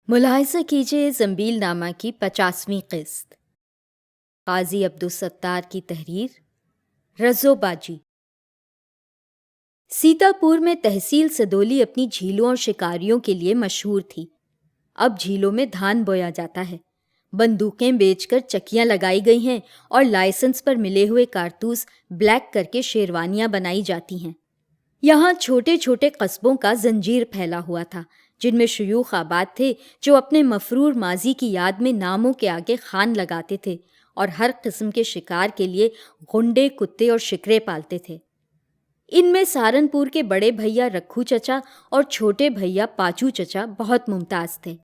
ملاحظہ کیجیے زنبیل نامہ کی 50ویں قسط۔ قاضی عبدالستار کی تحریر۔ رزو باجی۔ سیتاپور میں تحصیل سدولی اپنی جھیلوں اور شکاریوں کے لیے مشہور تھی۔ اب جھیلوں میں دھان بویا جاتا ہے، بندوقیں بیچ کر چکیاں لگائی گئی ہیں اور لائسنس پر ملے ہوئے کارتوس بلیک کر کے شیروانیاں بنائی جاتی ہیں۔ یہاں چھوٹے چھوٹے قصبوں کا زنجیر پھیلا ہوا تھا، جن میں شیوخ آباد تھے جو اپنے مفرور ماضی کی یاد میں ناموں کے آگے خان لگاتے تھے اور ہر قسم کے شکار کے لیے غنڈے، کتے اور شکرے پالتے تھے۔ ان میں سہارنپور کے بڑے بھیا رکھو چچا اور چھوٹے بھیا پاچو چچا بہت ممتاز تھے۔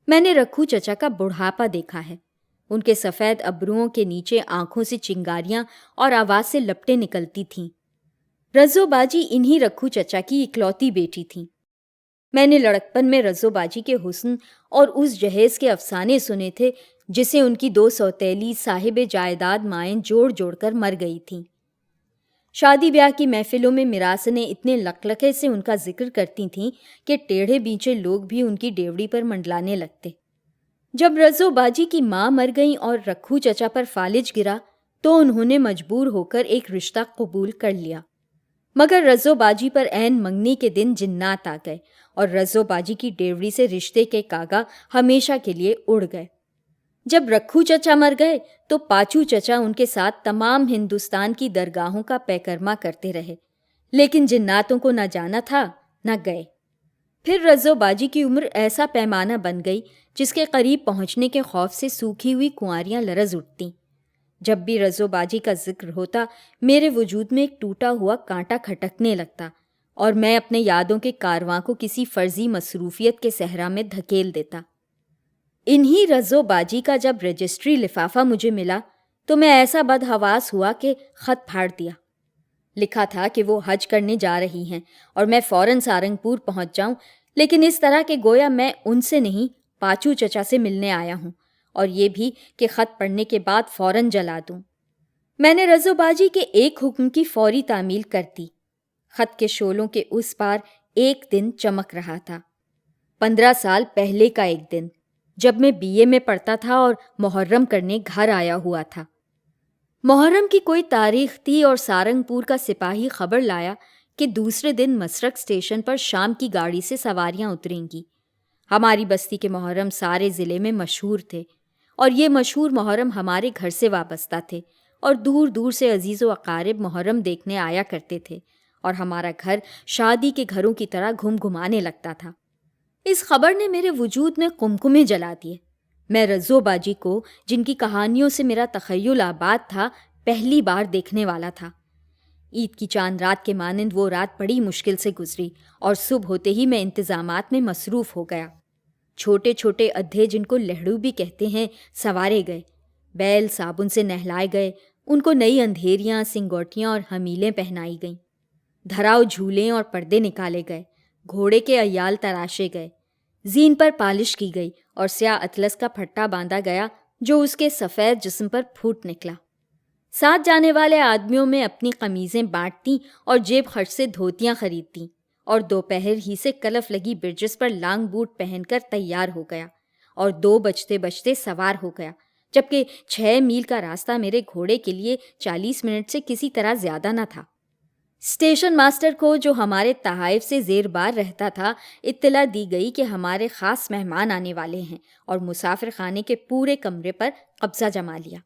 میں نے رکھو چچا کا بڑھاپا دیکھا ہے۔ ان کے سفید ابروؤں کے نیچے آنکھوں سے چنگاریاں اور آواز سے لپٹیں نکلتی تھیں۔ رزو باجی انہی رکھو چچا کی اکلوتی بیٹی تھیں۔ میں نے لڑکپن میں رزو باجی کے حسن اور اس جہیز کے افسانے سنے تھے جسے ان کی 2 سوتیلی صاحب جائیداد مائیں جوڑ جوڑ کر مر گئی تھیں۔ شادی بیاہ کی محفلوں میں میراثنیں اتنے لقلقے سے ان کا ذکر کرتی تھیں کہ ٹیڑھے بیچے لوگ بھی ان کی ڈیوڑی پر منڈلانے لگتے۔ جب رزو باجی کی ماں مر گئیں اور رکھو چچا پر فالج گرا تو انہوں نے مجبور ہو کر ایک رشتہ قبول کر لیا، مگر رزو باجی پر عین منگنی کے دن جنات آ گئے اور رزو باجی کی ڈیوڑی سے رشتے کے کاگا ہمیشہ کے لیے اڑ گئے۔ جب رکھو چچا مر گئے تو پاچو چچا ان کے ساتھ تمام ہندوستان کی درگاہوں کا پیکرما کرتے رہے، لیکن جناتوں کو نہ جانا تھا نہ گئے۔ پھر رزو باجی کی عمر ایسا پیمانہ بن گئی جس کے قریب پہنچنے کے خوف سے سوکھی ہوئی کنواریاں لرز اٹھتیں۔ جب بھی رزو باجی کا ذکر ہوتا میرے وجود میں ایک ٹوٹا ہوا کانٹا کھٹکنے لگتا اور میں اپنے یادوں کے کارواں کو کسی فرضی مصروفیت کے صحرا میں دھکیل دیتا۔ انہی رزو باجی کا جب رجسٹری لفافہ مجھے ملا تو میں ایسا بدحواس ہوا کہ خط پھاڑ دیا۔ لکھا تھا کہ وہ حج کرنے جا رہی ہیں اور میں فوراً سہارنپور پہنچ جاؤں، لیکن اس طرح کہ گویا میں ان سے نہیں پاچو چچا سے ملنے آیا ہوں، اور یہ بھی کہ خط پڑھنے کے بعد فوراً جلا دوں۔ میں نے رزو باجی کے ایک حکم کی فوری تعمیل کر دی۔ خط کے شعلوں کے اس پار ایک دن چمک رہا تھا، 15 سال پہلے کا ایک دن، جب میں BA میں پڑھتا تھا اور محرم کرنے گھر آیا ہوا تھا۔ محرم کی کوئی تاریخ تھی اور سارنگپور کا سپاہی خبر لایا کہ دوسرے دن مسرک اسٹیشن پر شام کی گاڑی سے سواریاں اتریں گی۔ ہماری بستی کے محرم سارے ضلع میں مشہور تھے، اور یہ مشہور محرم ہمارے گھر سے وابستہ تھے، اور دور دور سے عزیز و اقارب محرم دیکھنے آیا کرتے تھے، اور ہمارا گھر شادی کے گھروں کی طرح گھم گھمانے لگتا تھا۔ اس خبر نے میرے وجود میں قمقمے جلا دیے۔ میں رزو باجی کو، جن کی کہانیوں سے میرا تخیل آباد تھا، پہلی بار دیکھنے والا تھا۔ عید کی چاند رات کے مانند وہ رات بڑی مشکل سے گزری، اور صبح ہوتے ہی میں انتظامات میں مصروف ہو گیا۔ چھوٹے چھوٹے ادھے، جن کو لہڑو بھی کہتے ہیں، سنوارے گئے، بیل صابن سے نہلائے گئے، ان کو نئی اندھیریاں، سنگوٹیاں اور حمیلیں پہنائی گئیں، دھراؤ جھولیں اور پردے نکالے گئے، گھوڑے کے عیال تراشے گئے، زین پر پالش کی گئی اور سیاہ اطلس کا پھٹا باندھا گیا جو اس کے سفید جسم پر پھوٹ نکلا۔ ساتھ جانے والے آدمیوں میں اپنی قمیضیں بانٹتیں اور جیب خرچ سے دھوتیاں خریدتیں، اور دوپہر ہی سے کلف لگی برجس پر لانگ بوٹ پہن کر تیار ہو گیا اور 2 بجتے بجتے سوار ہو گیا، جبکہ 6 میل کا راستہ میرے گھوڑے کے لیے 40 منٹ سے کسی طرح زیادہ نہ تھا۔ اسٹیشن ماسٹر کو، جو ہمارے تحائف سے زیر بار رہتا تھا، اطلاع دی گئی کہ ہمارے خاص مہمان آنے والے ہیں، اور مسافر خانے کے پورے کمرے پر قبضہ جما لیا۔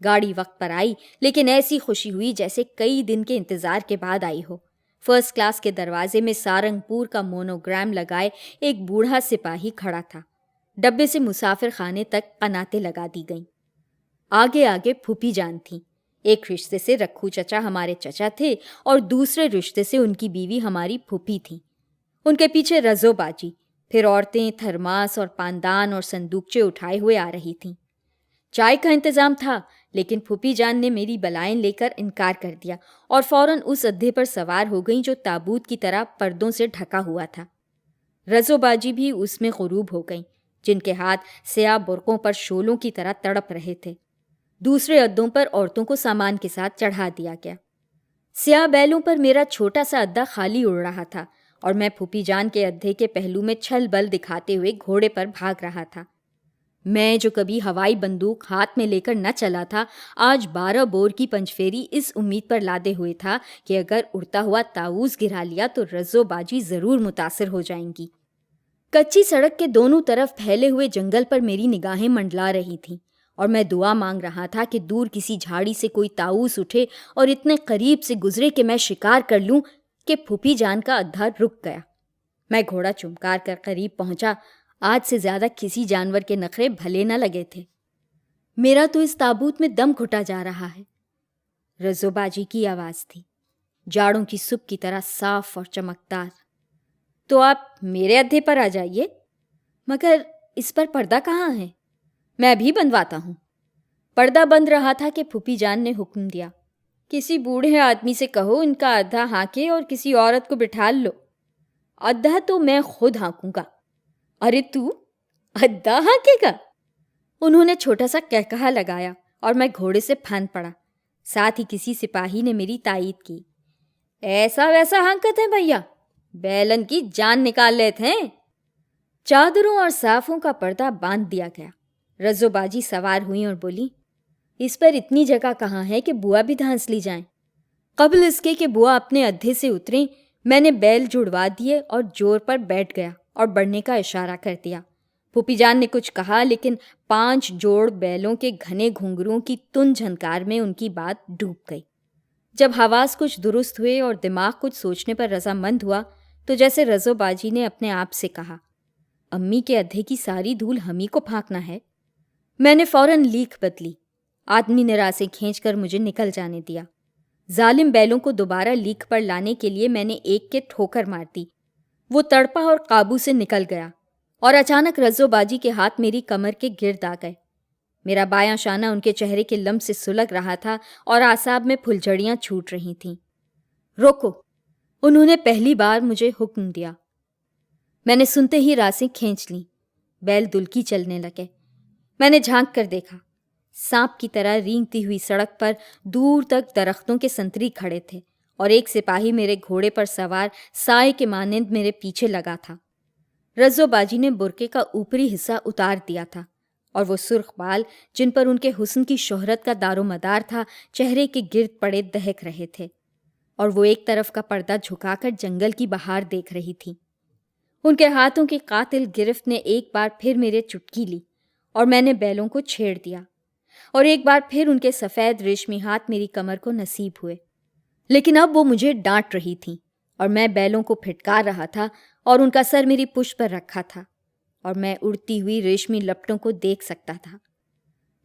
گاڑی وقت پر آئی، لیکن ایسی خوشی ہوئی جیسے کئی دن کے انتظار کے بعد آئی ہو۔ فرسٹ کلاس کے دروازے میں سارنگپور کا مونوگرام لگائے ایک بوڑھا سپاہی کھڑا تھا۔ ڈبے سے مسافر خانے تک قناتیں لگا دی گئیں۔ آگے آگے پھوپھی جان تھیں۔ ایک رشتے سے رکھو چچا ہمارے چچا تھے اور دوسرے رشتے سے ان کی بیوی ہماری پھوپھی تھیں۔ ان کے پیچھے رزو باجی، پھر عورتیں تھرماس اور پاندان اور صندوقچے اٹھائے ہوئے آ رہی تھیں۔ چائے کا انتظام تھا، لیکن پھوپھی جان نے میری بلائیں لے کر انکار کر دیا اور فوراً اس ادھے پر سوار ہو گئیں جو تابوت کی طرح پردوں سے ڈھکا ہوا تھا۔ رزو باجی بھی اس میں غروب ہو گئیں، جن کے ہاتھ سیاہ برقوں پر شولوں کی طرح تڑپ رہے تھے۔ دوسرے ادوں پر عورتوں کو سامان کے ساتھ چڑھا دیا گیا۔ سیاہ بیلوں پر میرا چھوٹا سا ادا خالی اڑ رہا تھا، اور میں پھوپھی جان کے ادھے کے پہلو میں چھل بل دکھاتے ہوئے گھوڑے پر بھاگ رہا تھا۔ میں جو کبھی ہوائی بندوق ہاتھ میں لے کر نہ چلا تھا، آج 12 بور کی پنجپھیری اس امید پر لادے ہوئے تھا کہ اگر اڑتا ہوا طاؤس گرا لیا تو رزو باجی ضرور متاثر ہو جائیں گی۔ کچی سڑک کے دونوں طرف پھیلے ہوئے جنگل پر میری نگاہیں منڈلا رہی تھیں اور میں دعا مانگ رہا تھا کہ دور کسی جھاڑی سے کوئی طاؤس اٹھے اور اتنے قریب سے گزرے کہ میں شکار کر لوں کہ پھوپھی جان کا ادھا رک گیا۔ میں گھوڑا چمکار کر قریب پہنچا۔ آج سے زیادہ کسی جانور کے نخرے بھلے نہ لگے تھے۔ میرا تو اس تابوت میں دم گھٹا جا رہا ہے۔ رزو باجی کی آواز تھی، جاڑوں کی صبح کی طرح صاف اور چمکدار۔ تو آپ میرے ادھے پر آ جائیے، مگر اس پر پردہ کہاں ہے؟ میں بھی بندواتا ہوں۔ پردہ بند رہا تھا کہ پھوپھی جان نے حکم دیا، کسی بوڑھے آدمی سے کہو ان کا ادھا ہانکے اور کسی عورت کو بٹھا لو۔ ادھا تو میں خود ہانکوں گا۔ ارے تو ادھا ہانکے گا؟ انہوں نے چھوٹا سا کہکہا لگایا اور میں گھوڑے سے پھند پڑا۔ ساتھ ہی کسی سپاہی نے میری تائید کی، ایسا ویسا ہانکت ہے بھیا، بیلن کی جان نکال لیتے ہیں۔ چادروں اور صافوں کا پردہ باندھ دیا گیا۔ رزو باجی سوار ہوئی اور بولی، اس پر اتنی جگہ کہاں ہے کہ بوا بھی دھانس لی جائیں۔ قبل اس کے کہ بوا اپنے ادھے سے اتریں، میں نے بیل جڑوا دیے اور جور پر بیٹھ گیا اور بڑھنے کا اشارہ کر دیا۔ پھوپھی جان نے کچھ کہا لیکن 5 جوڑ بیلوں کے گھنے گھنگروں کی تن جھنکار میں ان کی بات ڈوب گئی۔ جب حواس کچھ درست ہوئے اور دماغ کچھ سوچنے پر رضامند ہوا تو جیسے رزو باجی نے اپنے آپ سے کہا، امی کے ادھے کی ساری دھول ہمیں کو پھانکنا ہے۔ میں نے فوراً لیک بدلی۔ آدمی نے راسیں کھینچ کر مجھے نکل جانے دیا۔ ظالم بیلوں کو دوبارہ لیک پر لانے کے لیے میں نے ایک کے ٹھوکر مار دی۔ وہ تڑپا اور قابو سے نکل گیا اور اچانک رزو باجی کے ہاتھ میری کمر کے گرد آ گئے۔ میرا بایاں شانہ ان کے چہرے کے لم سے سلگ رہا تھا اور اعصاب میں پھلجھڑیاں چھوٹ رہی تھیں۔ روکو، انہوں نے پہلی بار مجھے حکم دیا۔ میں نے سنتے ہی راسیں کھینچ لیں۔ بیل دلکی چلنے لگے۔ میں نے جھانک کر دیکھا، سانپ کی طرح رینگتی ہوئی سڑک پر دور تک درختوں کے سنتری کھڑے تھے اور ایک سپاہی میرے گھوڑے پر سوار سائے کے مانند میرے پیچھے لگا تھا۔ رزو باجی نے برقعے کا اوپری حصہ اتار دیا تھا اور وہ سرخ بال جن پر ان کے حسن کی شہرت کا دار و مدار تھا چہرے کے گرد پڑے دہک رہے تھے، اور وہ ایک طرف کا پردہ جھکا کر جنگل کی بہار دیکھ رہی تھی۔ ان کے ہاتھوں کی قاتل گرفت نے ایک بار پھر میرے چٹکی لی اور میں نے بیلوں کو چھیڑ دیا، اور ایک بار پھر ان کے سفید ریشمی ہاتھ میری کمر کو نصیب ہوئے۔ لیکن اب وہ مجھے ڈانٹ رہی تھیں اور میں بیلوں کو پھٹکار رہا تھا اور ان کا سر میری پشت پر رکھا تھا اور میں اڑتی ہوئی ریشمی لپٹوں کو دیکھ سکتا تھا۔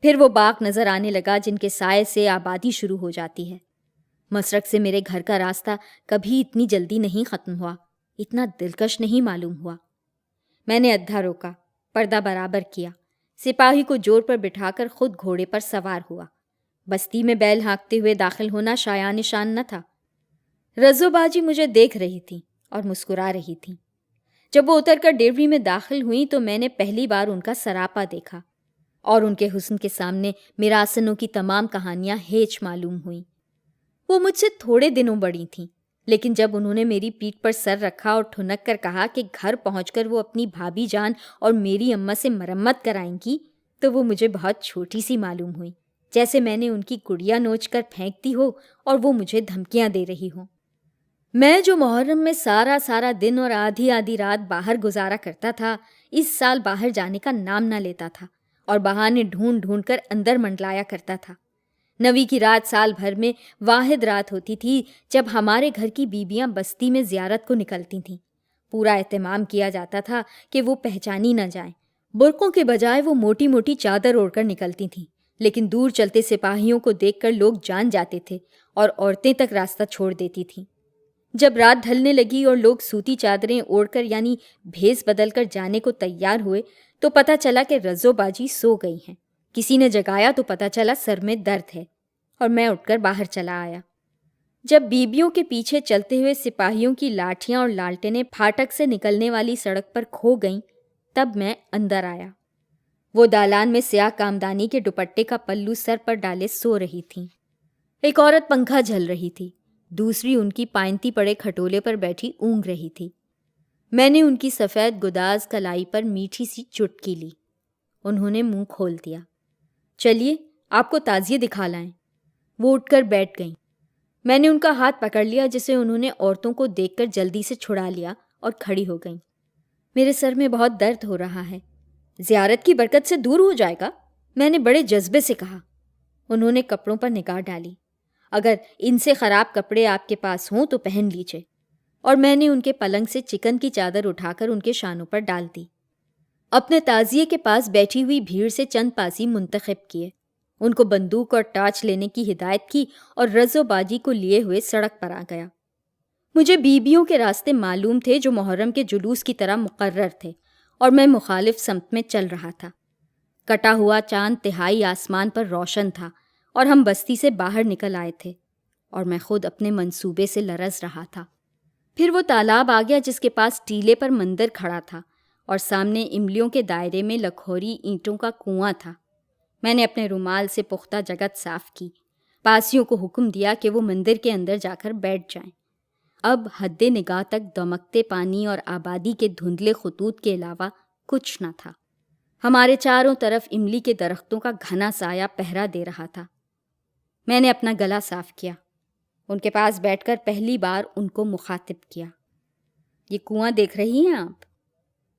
پھر وہ باغ نظر آنے لگا جن کے سائے سے آبادی شروع ہو جاتی ہے۔ مشرق سے میرے گھر کا راستہ کبھی اتنی جلدی نہیں ختم ہوا، اتنا دلکش نہیں معلوم ہوا۔ میں نے ادھا روکا، پردہ برابر کیا، سپاہی کو جور پر بٹھا کر خود گھوڑے پر سوار ہوا۔ بستی میں بیل ہانکتے ہوئے داخل ہونا شایان شان نہ تھا۔ رزو باجی مجھے دیکھ رہی تھی اور مسکرا رہی تھی۔ جب وہ اتر کر ڈیوری میں داخل ہوئی تو میں نے پہلی بار ان کا سراپا دیکھا اور ان کے حسن کے سامنے میراسنوں کی تمام کہانیاں ہیچ معلوم ہوئیں۔ وہ مجھ سے تھوڑے دنوں بڑی تھیں، لیکن جب انہوں نے میری پیٹھ پر سر رکھا اور ٹھنک کر کہا کہ گھر پہنچ کر وہ اپنی بھابھی جان اور میری اماں سے مرمت کرائیں گی تو وہ مجھے بہت چھوٹی سی معلوم ہوئی، جیسے میں نے ان کی گڑیا نوچ کر پھینک دی ہو اور وہ مجھے دھمکیاں دے رہی ہوں۔ میں جو محرم میں سارا دن اور آدھی رات باہر گزارا کرتا تھا، اس سال باہر جانے کا نام نہ لیتا تھا اور بہانے ڈھونڈ کر اندر منڈلایا کرتا تھا۔ نویں کی رات سال بھر میں واحد رات ہوتی تھی جب ہمارے گھر کی بیبیاں بستی میں زیارت کو نکلتی تھیں۔ پورا اہتمام کیا جاتا تھا کہ وہ پہچانی نہ جائیں۔ برقعوں کے بجائے وہ موٹی موٹی چادر اوڑھ کر نکلتی تھیں، لیکن دور چلتے سپاہیوں کو دیکھ کر لوگ جان جاتے تھے اور عورتیں تک راستہ چھوڑ دیتی تھیں۔ جب رات ڈھلنے لگی اور لوگ سوتی چادریں اوڑھ کر یعنی بھیس بدل کر جانے کو تیار ہوئے تو پتہ چلا کہ رزو باجی سو گئی ہیں۔ کسی نے جگایا تو پتہ چلا سر میں درد ہے اور میں اٹھ کر باہر چلا آیا۔ جب بیبیوں کے پیچھے چلتے ہوئے سپاہیوں کی لاٹھیاں اور لالٹینیں پھاٹک سے نکلنے والی سڑک پر کھو گئیں تب میں اندر آیا۔ وہ دالان میں سیاہ کامدانی کے دوپٹے کا پلو سر پر ڈالے سو رہی تھیں۔ ایک عورت پنکھا جھل رہی تھی، دوسری ان کی پائنتی پڑے کھٹولے پر بیٹھی اونگ رہی تھی۔ میں نے ان کی سفید گداز کلائی پر میٹھی سی چٹکی لی۔ انہوں نے منہ کھول دیا۔ چلیے آپ کو تعزیے دکھا لائیں۔ وہ اٹھ کر بیٹھ گئیں۔ میں نے ان کا ہاتھ پکڑ لیا جسے انہوں نے عورتوں کو دیکھ کر جلدی سے چھڑا لیا اور کھڑی ہو گئیں۔ میرے سر میں بہت درد ہو رہا ہے۔ زیارت کی برکت سے دور ہو جائے گا، میں نے بڑے جذبے سے کہا۔ انہوں نے کپڑوں پر نگاہ ڈالی۔ اگر ان سے خراب کپڑے آپ کے پاس ہوں تو پہن لیجئے، اور میں نے ان کے پلنگ سے چکن کی چادر اٹھا کر ان کے شانوں پر ڈال دی۔ اپنے تعزیے کے پاس بیٹھی ہوئی بھیڑ سے چند پاسی منتخب کیے، ان کو بندوق اور ٹارچ لینے کی ہدایت کی اور رزو باجی کو لیے ہوئے سڑک پر آ گیا۔ مجھے بیبیوں کے راستے معلوم تھے جو محرم کے جلوس کی طرح مقرر تھے، اور میں مخالف سمت میں چل رہا تھا۔ کٹا ہوا چاند تہائی آسمان پر روشن تھا اور ہم بستی سے باہر نکل آئے تھے، اور میں خود اپنے منصوبے سے لرز رہا تھا۔ پھر وہ تالاب آ گیا جس کے پاس ٹیلے پر مندر کھڑا تھا اور سامنے املیوں کے دائرے میں لکھوری اینٹوں کا کنواں تھا۔ میں نے اپنے رومال سے پختہ جگت صاف کی، پاسیوں کو حکم دیا کہ وہ مندر کے اندر جا کر بیٹھ جائیں۔ اب حد نگاہ تک دمکتے پانی اور آبادی کے دھندلے خطوط کے علاوہ کچھ نہ تھا۔ ہمارے چاروں طرف املی کے درختوں کا گھنا سایہ پہرا دے رہا تھا۔ میں نے اپنا گلا صاف کیا، ان کے پاس بیٹھ کر پہلی بار ان کو مخاطب کیا۔ یہ کنواں دیکھ رہی ہیں آپ؟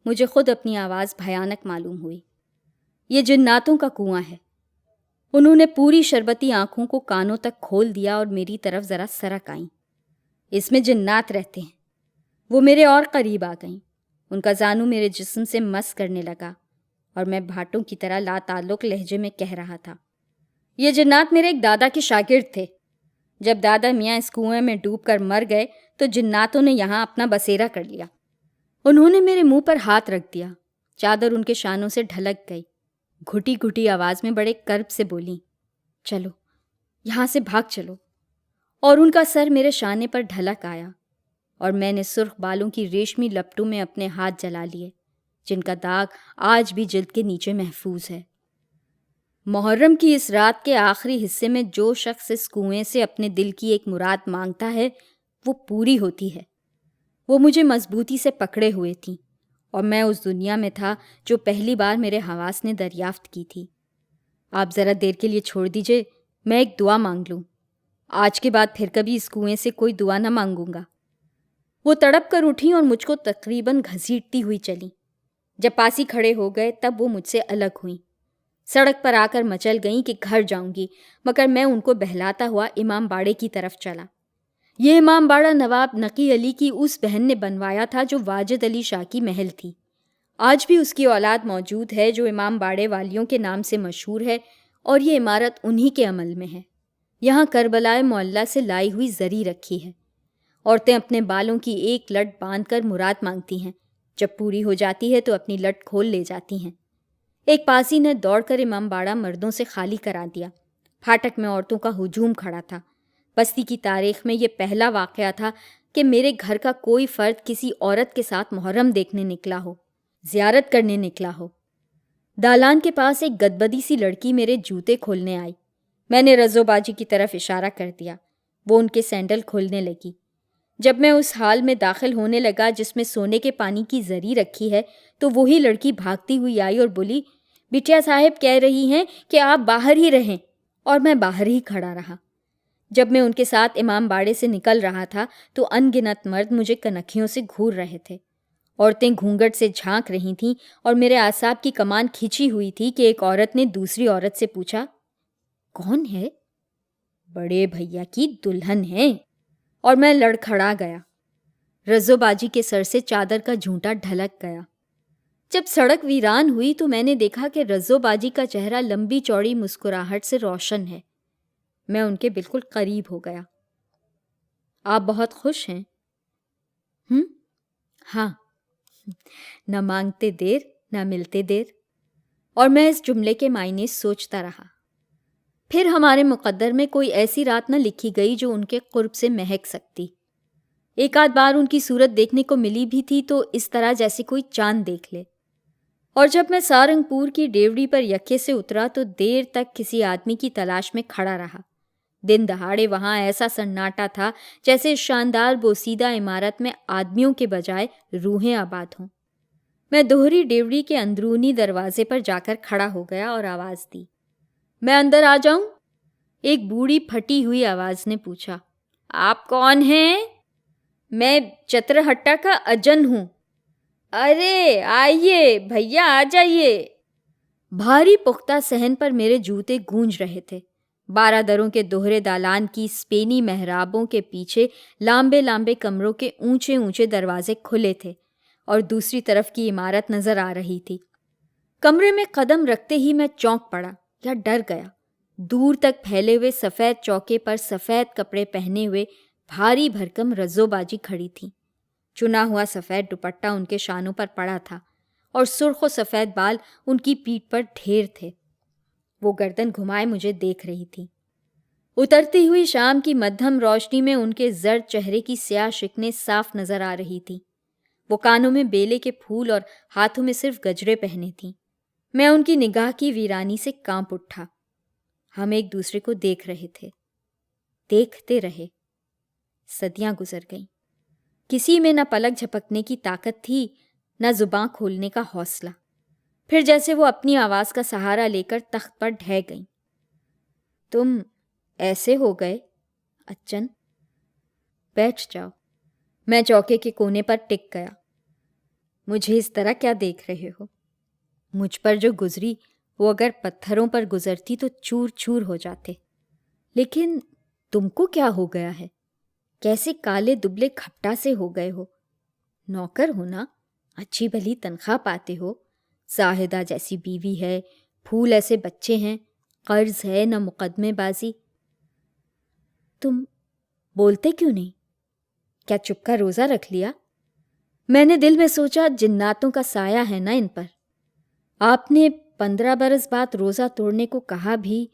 مجھے خود اپنی آواز بھیانک معلوم ہوئی۔ یہ جناتوں کا کنواں ہے۔ انہوں نے پوری شربتی آنکھوں کو کانوں تک کھول دیا اور میری طرف ذرا سرک آئیں۔ اس میں جنات رہتے ہیں۔ وہ میرے اور قریب آ گئیں۔ ان کا زانو میرے جسم سے مس کرنے لگا اور میں بھاٹوں کی طرح لا تعلق لہجے میں کہہ رہا تھا، یہ جنات میرے ایک دادا کے شاگرد تھے۔ جب دادا میاں اس کنویں میں ڈوب کر مر گئے تو جناتوں نے یہاں اپنا بسیرا کر لیا۔ انہوں نے میرے منہ پر ہاتھ رکھ دیا۔ چادر ان کے شانوں سے ڈھلک گئی۔ گھٹی گھٹی آواز میں بڑے کرب سے بولی، چلو یہاں سے بھاگ چلو۔ اور ان کا سر میرے شانے پر ڈھلک آیا اور میں نے سرخ بالوں کی ریشمی لپٹوں میں اپنے ہاتھ جلا لیے جن کا داغ آج بھی جلد کے نیچے محفوظ ہے۔ محرم کی اس رات کے آخری حصے میں جو شخص اس کنویں سے اپنے دل کی ایک مراد مانگتا ہے وہ پوری ہوتی ہے۔ وہ مجھے مضبوطی سے پکڑے ہوئے تھیں اور میں اس دنیا میں تھا جو پہلی بار میرے حواس نے دریافت کی تھی۔ آپ ذرا دیر کے لیے چھوڑ دیجئے، میں ایک دعا مانگ لوں۔ آج کے بعد پھر کبھی اس کنویں سے کوئی دعا نہ مانگوں گا۔ وہ تڑپ کر اٹھیں اور مجھ کو تقریباً گھسیٹتی ہوئی چلیں۔ جب پاسی کھڑے ہو گئے تب وہ مجھ سے الگ ہوئیں۔ سڑک پر آ کر مچل گئیں کہ گھر جاؤں گی، مگر میں ان کو بہلاتا ہوا امام باڑے کی طرف چلا۔ یہ امام باڑہ نواب نقی علی کی اس بہن نے بنوایا تھا جو واجد علی شاہ کی محل تھی۔ آج بھی اس کی اولاد موجود ہے جو امام باڑے والیوں کے نام سے مشہور ہے، اور یہ عمارت انہی کے عمل میں ہے۔ یہاں کربلائے معلیٰ سے لائی ہوئی زری رکھی ہے۔ عورتیں اپنے بالوں کی ایک لٹ باندھ کر مراد مانگتی ہیں، جب پوری ہو جاتی ہے تو اپنی لٹ کھول لے جاتی ہیں۔ ایک پاسی نے دوڑ کر امام باڑہ مردوں سے خالی کرا دیا۔ پھاٹک میں عورتوں کا ہجوم کھڑا تھا۔ بستی کی تاریخ میں یہ پہلا واقعہ تھا کہ میرے گھر کا کوئی فرد کسی عورت کے ساتھ محرم دیکھنے نکلا ہو، زیارت کرنے نکلا ہو۔ دالان کے پاس ایک گدبدی سی لڑکی میرے جوتے کھولنے آئی۔ میں نے رزو باجی کی طرف اشارہ کر دیا۔ وہ ان کے سینڈل کھولنے لگی۔ جب میں اس حال میں داخل ہونے لگا جس میں سونے کے پانی کی زری رکھی ہے تو وہی لڑکی بھاگتی ہوئی آئی اور بولی، بٹیا صاحب کہہ رہی ہیں کہ آپ باہر ہی رہیں، اور میں باہر ہی کھڑا رہا۔ جب میں ان کے ساتھ امام باڑے سے نکل رہا تھا تو ان گنت مرد مجھے کنکھیوں سے گھور رہے تھے۔ عورتیں گھونگھٹ سے جھانک رہی تھیں اور میرے اعصاب کی کمان کھینچی ہوئی تھی کہ ایک عورت نے دوسری عورت سے پوچھا، کون ہے؟ بڑے بھیا کی دلہن ہے، اور میں لڑکھڑا گیا۔ رزو باجی کے سر سے چادر کا جھونٹا ڈھلک گیا۔ جب سڑک ویران ہوئی تو میں نے دیکھا کہ رزو باجی کا چہرہ لمبی چوڑی مسکراہٹ سے روشن ہے۔ میں ان کے بالکل قریب ہو گیا۔ آپ بہت خوش ہیں؟ ہاں، نہ مانگتے دیر نہ ملتے دیر۔ اور میں اس جملے کے معنی سوچتا رہا۔ پھر ہمارے مقدر میں کوئی ایسی رات نہ لکھی گئی جو ان کے قرب سے مہک سکتی۔ ایک آدھ بار ان کی صورت دیکھنے کو ملی بھی تھی تو اس طرح جیسے کوئی چاند دیکھ لے۔ اور جب میں سارنگ پور کی ڈیوڑی پر یکے سے اترا تو دیر تک کسی آدمی کی تلاش میں کھڑا رہا، دن دہاڑے وہاں ایسا سناٹا تھا جیسے شاندار بوسیدہ عمارت میں آدمیوں کے بجائے روحیں آباد ہوں۔ میں دوہری ڈیوڑی کے اندرونی دروازے پر جا کر کھڑا ہو گیا اور آواز دی، میں اندر آ جاؤں؟ ایک بوڑھی پھٹی ہوئی آواز نے پوچھا۔ آپ کون ہیں؟ میں چترہٹا کا اجن ہوں۔ ارے آئیے بھیا، آ جائیے۔ بھاری پختہ صحن پر میرے جوتے گونج رہے تھے۔ 12 دروں کے دوہرے دالان کی اسپینی محرابوں کے پیچھے لامبے لامبے کمروں کے اونچے اونچے دروازے کھلے تھے اور دوسری طرف کی عمارت نظر آ رہی تھی۔ کمرے میں قدم رکھتے ہی میں چونک پڑا یا ڈر گیا۔ دور تک پھیلے ہوئے سفید چوکے پر سفید کپڑے پہنے ہوئے بھاری بھرکم رزو باجی کھڑی تھیں۔ چنا ہوا سفید دوپٹہ ان کے شانوں پر پڑا تھا اور سرخ و سفید بال ان کی پیٹھ پر ڈھیر تھے۔ وہ گردن گھمائے مجھے دیکھ رہی تھی۔ اترتی ہوئی شام کی مدھم روشنی میں ان کے زرد چہرے کی سیاہ شکنیں صاف نظر آ رہی تھیں۔ وہ کانوں میں بیلے کے پھول اور ہاتھوں میں صرف گجرے پہنے تھیں۔ میں ان کی نگاہ کی ویرانی سے کانپ اٹھا۔ ہم ایک دوسرے کو دیکھ رہے تھے، دیکھتے رہے۔ صدیاں گزر گئیں۔ کسی میں نہ پلک جھپکنے کی طاقت تھی، نہ زباں کھولنے کا حوصلہ۔ پھر جیسے وہ اپنی آواز کا سہارا لے کر تخت پر ڈھہ گئیں۔ تم ایسے ہو گئے اچن؟ بیٹھ جاؤ۔ میں چوکے کے کونے پر ٹک گیا۔ مجھے اس طرح کیا دیکھ رہے ہو؟ مجھ پر جو گزری وہ اگر پتھروں پر گزرتی تو چور چور ہو جاتے۔ لیکن تم کو کیا ہو گیا ہے؟ کیسے کالے دبلے کھپٹا سے ہو گئے ہو؟ نوکر ہو نا، اچھی بھلی تنخواہ پاتے ہو، زاہدہ جیسی بیوی ہے، پھول ایسے بچے ہیں، قرض ہے نہ مقدمے بازی۔ تم بولتے کیوں نہیں؟ کیا چپ کا روزہ رکھ لیا؟ میں نے دل میں سوچا جناتوں کا سایہ ہے نا ان پر۔ آپ نے 15 برس بعد روزہ توڑنے کو کہا بھی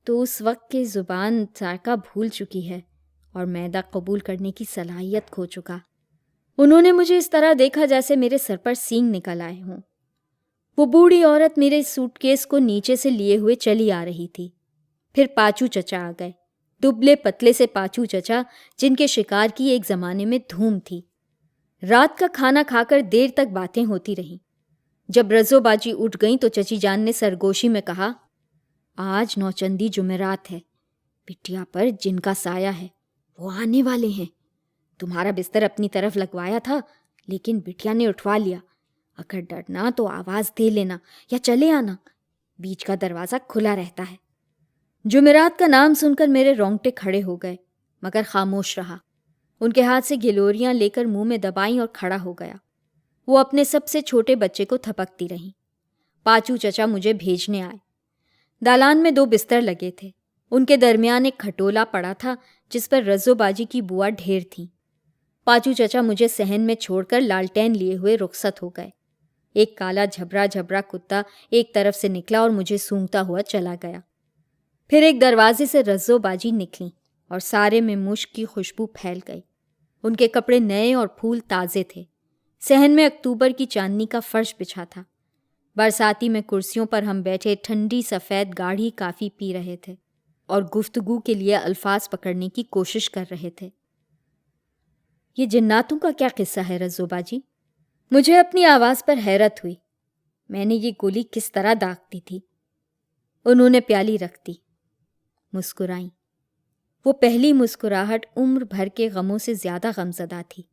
تو اس وقت کی زبان ذائقہ بھول چکی ہے اور معدہ قبول کرنے کی صلاحیت کھو چکا۔ انہوں نے مجھے اس طرح دیکھا جیسے میرے سر پر سینگ نکل آئے ہوں۔ وہ بوڑھی عورت میرے سوٹ کیس کو نیچے سے لیے ہوئے چلی آ رہی تھی۔ پھر پاچو چچا آ گئے، دبلے پتلے سے پاچو چچا جن کے شکار کی ایک زمانے میں دھوم تھی۔ رات کا کھانا کھا کر دیر تک باتیں ہوتی رہیں۔ جب رزو باجی اٹھ گئیں تو چچی جان نے سرگوشی میں کہا، آج نوچندی جمعرات ہے، بٹیا پر جن کا سایہ ہے وہ آنے والے ہیں۔ تمہارا بستر اپنی طرف لگوایا تھا لیکن بٹیا نے اٹھوا لیا۔ اگر ڈرنا تو آواز دے لینا یا چلے آنا، بیچ کا دروازہ کھلا رہتا ہے۔ جمعرات کا نام سن کر میرے رونگٹے کھڑے ہو گئے مگر خاموش رہا۔ ان کے ہاتھ سے گلوریاں لے کر منہ میں دبائیں اور کھڑا ہو گیا۔ وہ اپنے سب سے چھوٹے بچے کو تھپکتی رہیں۔ پاچو چچا مجھے بھیجنے آئے۔ دالان میں 2 بستر لگے تھے۔ ان کے درمیان ایک کھٹولا پڑا تھا جس پر رزو باجی کی بوا ڈھیر تھیں۔ پاچو چچا مجھے صحن میں چھوڑ کر لالٹین لیے ہوئے رخصت ہو گئے۔ ایک کالا جھبرا جھبرا کتا ایک طرف سے نکلا اور مجھے سونگتا ہوا چلا گیا۔ پھر ایک دروازے سے رزو باجی نکلیں اور سارے میں مشک کی خوشبو پھیل گئی۔ ان کے کپڑے نئے اور پھول تازے تھے۔ صحن میں اکتوبر کی چاندنی کا فرش بچھا تھا۔ برساتی میں کرسیوں پر ہم بیٹھے ٹھنڈی سفید گاڑھی کافی پی رہے تھے اور گفتگو کے لیے الفاظ پکڑنے کی کوشش کر رہے تھے۔ یہ جناتوں کا کیا قصہ ہے رزو باجی؟ مجھے اپنی آواز پر حیرت ہوئی۔ میں نے یہ گولی کس طرح داغتی تھی؟ انہوں نے پیالی رکھ دی، مسکرائیں۔ وہ پہلی مسکراہٹ عمر بھر کے غموں سے زیادہ غمزدہ تھی۔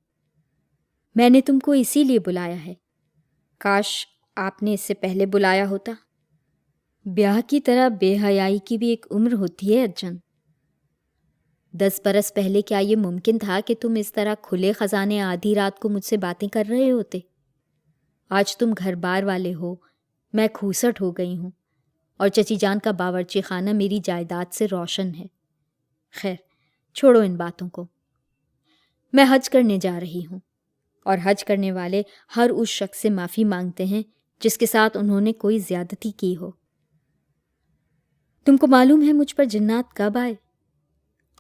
میں نے تم کو اسی لیے بلایا ہے۔ کاش آپ نے اس سے پہلے بلایا ہوتا۔ بیاہ کی طرح بے حیائی کی بھی ایک عمر ہوتی ہے اجن۔ 10 برس پہلے کیا یہ ممکن تھا کہ تم اس طرح کھلے خزانے آدھی رات کو مجھ سے باتیں کر رہے ہوتے؟ آج تم گھر بار والے ہو، میں کھوسٹ ہو گئی ہوں اور چچی جان کا باورچی خانہ میری جائیداد سے روشن ہے۔ خیر چھوڑو ان باتوں کو۔ میں حج کرنے جا رہی ہوں اور حج کرنے والے ہر اس شخص سے معافی مانگتے ہیں جس کے ساتھ انہوں نے کوئی زیادتی کی ہو۔ تم کو معلوم ہے مجھ پر جنات کب آئے؟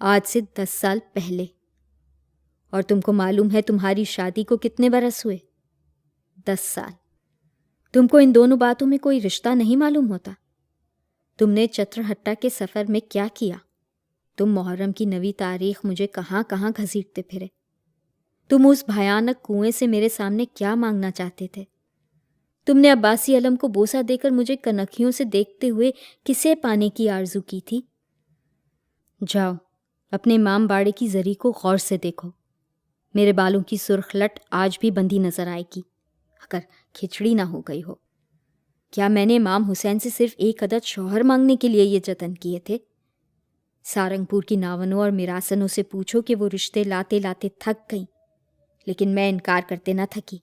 آج سے 10 سال پہلے۔ اور تم کو معلوم ہے تمہاری شادی کو کتنے برس ہوئے؟ 10 سال۔ تم کو ان دونوں باتوں میں کوئی رشتہ نہیں معلوم ہوتا؟ تم نے چترہٹا کے سفر میں کیا کیا؟ تم محرم کی 9 تاریخ مجھے کہاں کہاں گھسیٹتے پھرے۔ تم اس بھیانک کنویں سے میرے سامنے کیا مانگنا چاہتے تھے؟ تم نے عباسی علم کو بوسہ دے کر مجھے کنکھیوں سے دیکھتے ہوئے کسے پانے کی آرزو کی تھی؟ جاؤ، اپنے امام باڑے کی زری کو غور سے دیکھو۔ میرے بالوں کی سرخ لٹ آج بھی بندھی نظر آئے گی، اگر کھچڑی نہ ہو گئی ہو۔ کیا میں نے امام حسین سے صرف ایک عدد شوہر مانگنے کے لیے یہ جتن کیے تھے؟ سارنگپور کی ناونوں اور میراسنوں سے پوچھو کہ وہ رشتے لاتے لاتے تھک گئیں، لیکن میں انکار کرتے نہ تھکی۔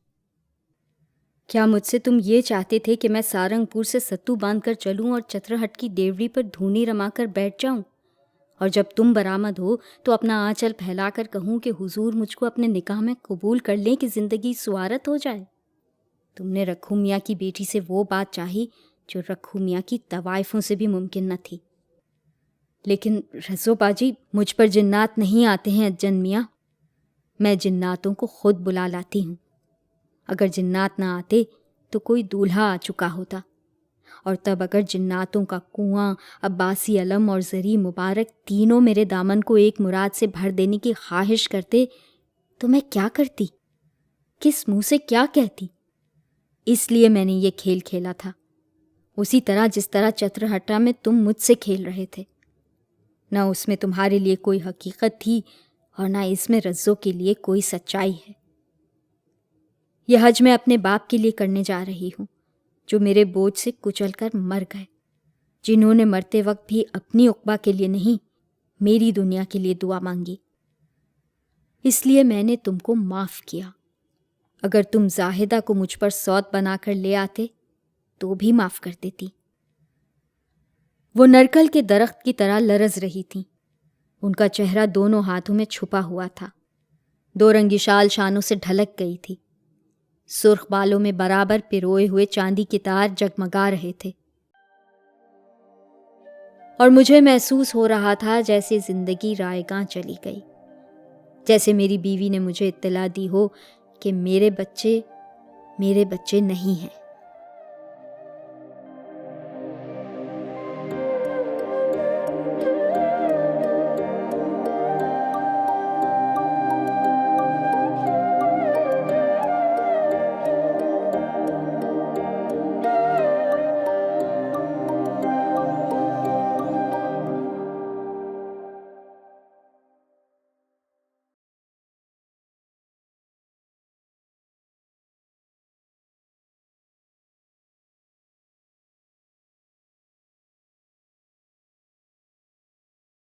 کیا مجھ سے تم یہ چاہتے تھے کہ میں سارنگپور سے ستو باندھ کر چلوں اور چترہٹ کی دیوڑی پر دھونی رما کر بیٹھ جاؤں، اور جب تم برآمد ہو تو اپنا آنچل پھیلا کر کہوں کہ حضور مجھ کو اپنے نکاح میں قبول کر لیں کہ زندگی سوارت ہو جائے؟ تم نے رکھو میاں کی بیٹی سے وہ بات چاہی جو رکھو میاں کی طوائفوں سے بھی ممکن نہ تھی۔ لیکن رزو باجی، مجھ پر جنات نہیں آتے ہیں اجن میاں، میں جناتوں کو خود بلا لاتی ہوں۔ اگر جنات نہ آتے تو کوئی دولہا آ چکا ہوتا، اور تب اگر جناتوں کا کنواں، عباسی علم اور زری مبارک تینوں میرے دامن کو ایک مراد سے بھر دینے کی خواہش کرتے تو میں کیا کرتی؟ کس منہ سے کیا کہتی؟ اس لیے میں نے یہ کھیل کھیلا تھا، اسی طرح جس طرح چترہٹا میں تم مجھ سے کھیل رہے تھے۔ نہ اس میں تمہارے لیے کوئی حقیقت تھی اور نہ اس میں رزو کے لیے کوئی سچائی ہے۔ یہ حج میں اپنے باپ کے لیے کرنے جا رہی ہوں، جو میرے بوجھ سے کچل کر مر گئے، جنہوں نے مرتے وقت بھی اپنی عقبہ کے لیے نہیں، میری دنیا کے لیے دعا مانگی۔ اس لیے میں نے تم کو معاف کیا۔ اگر تم زاہدہ کو مجھ پر سوت بنا کر لے آتے تو بھی معاف کر دیتی۔ وہ نرکل کے درخت کی طرح لرز رہی تھیں، ان کا چہرہ دونوں ہاتھوں میں چھپا ہوا تھا، 2 رنگی شال شانوں سے ڈھلک گئی تھی، سرخ بالوں میں برابر پروئے ہوئے چاندی کے تار جگمگا رہے تھے، اور مجھے محسوس ہو رہا تھا جیسے زندگی رائیگاں چلی گئی، جیسے میری بیوی نے مجھے اطلاع دی ہو کہ میرے بچے نہیں ہیں۔